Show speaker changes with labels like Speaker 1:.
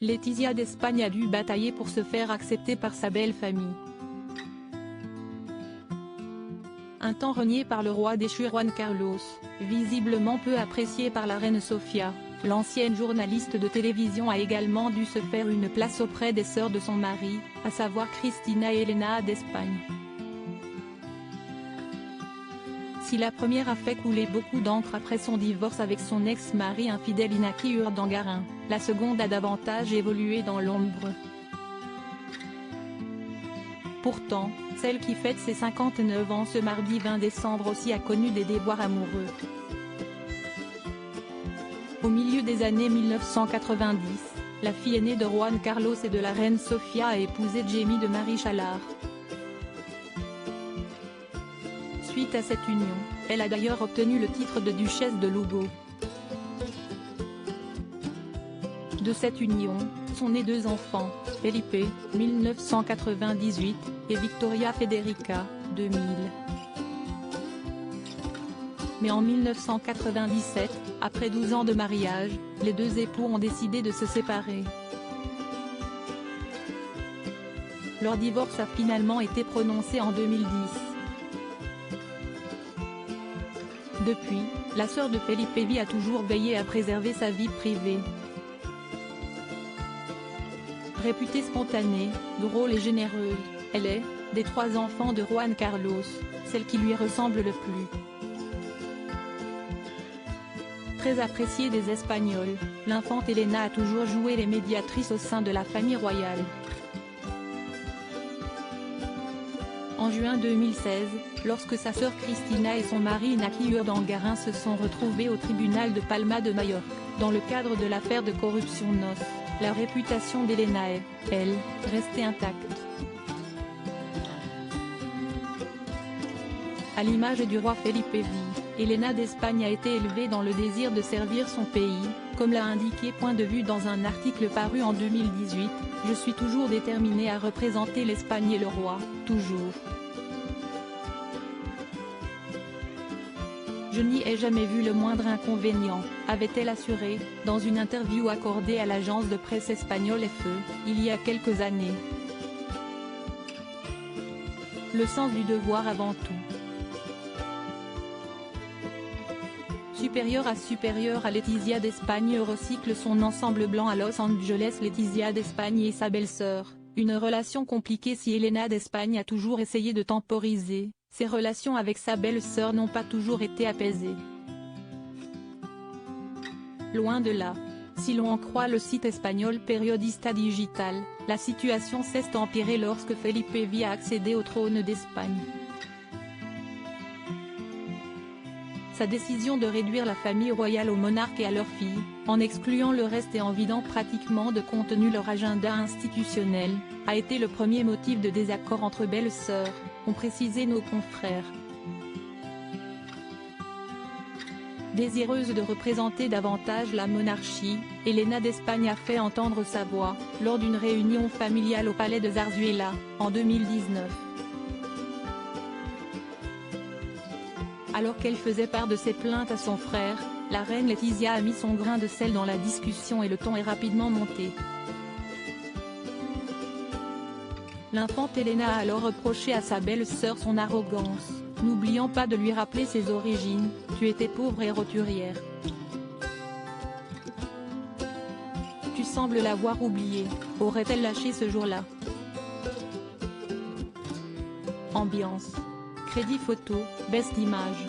Speaker 1: Letizia d'Espagne a dû batailler pour se faire accepter par sa belle famille. Un temps renié par le roi déchu Juan Carlos, visiblement peu apprécié par la reine Sofia, l'ancienne journaliste de télévision a également dû se faire une place auprès des sœurs de son mari, à savoir Cristina et Elena d'Espagne. Si la première a fait couler beaucoup d'encre après son divorce avec son ex-mari infidèle Iñaki Urdangarin, la seconde a davantage évolué dans l'ombre. Pourtant, celle qui fête ses 59 ans ce mardi 20 décembre aussi a connu des déboires amoureux. Au milieu des années 1990, la fille aînée de Juan Carlos et de la reine Sofia a épousé Jaime de Marichalar. Suite à cette union, elle a d'ailleurs obtenu le titre de duchesse de Lugo. De cette union, sont nés deux enfants, Felipe, 1998, et Victoria Federica, 2000. Mais en 1997, après 12 ans de mariage, les deux époux ont décidé de se séparer. Leur divorce a finalement été prononcé en 2010. Depuis, la sœur de Felipe a toujours veillé à préserver sa vie privée. Réputée spontanée, drôle et généreuse, elle est, des trois enfants de Juan Carlos, celle qui lui ressemble le plus. Très appréciée des Espagnols, l'infante Elena a toujours joué les médiatrices au sein de la famille royale. En juin 2016, lorsque sa sœur Cristina et son mari Iñaki Urdangarin se sont retrouvés au tribunal de Palma de Majorque, dans le cadre de l'affaire de corruption NOS, la réputation d'Elena est, elle, restée intacte. À l'image du roi Felipe V, Elena d'Espagne a été élevée dans le désir de servir son pays, comme l'a indiqué Point de vue dans un article paru en 2018, « Je suis toujours déterminée à représenter l'Espagne et le roi, toujours. Je n'y ai jamais vu le moindre inconvénient », avait-elle assuré, dans une interview accordée à l'agence de presse espagnole EFE, il y a quelques années. Le sens du devoir avant tout. Supérieure à Letizia d'Espagne recycle son ensemble blanc à Los Angeles. Letizia d'Espagne et sa belle-sœur, une relation compliquée. Si Elena d'Espagne a toujours essayé de temporiser, ses relations avec sa belle-sœur n'ont pas toujours été apaisées. Loin de là. Si l'on en croit le site espagnol Periodista Digital, la situation s'est empirée lorsque Felipe V a accédé au trône d'Espagne. Sa décision de réduire la famille royale aux monarques et à leurs filles, en excluant le reste et en vidant pratiquement de contenu leur agenda institutionnel, a été le premier motif de désaccord entre belles-sœurs, ont précisé nos confrères. Désireuse de représenter davantage la monarchie, Elena d'Espagne a fait entendre sa voix, lors d'une réunion familiale au palais de Zarzuela, en 2019. Alors qu'elle faisait part de ses plaintes à son frère, la reine Letizia a mis son grain de sel dans la discussion et le ton est rapidement monté. L'infante Elena a alors reproché à sa belle-sœur son arrogance, n'oubliant pas de lui rappeler ses origines, « Tu étais pauvre et roturière. Tu sembles l'avoir oublié », aurait-elle lâché ce jour-là. Ambiance. Crédit photo, baisse d'image.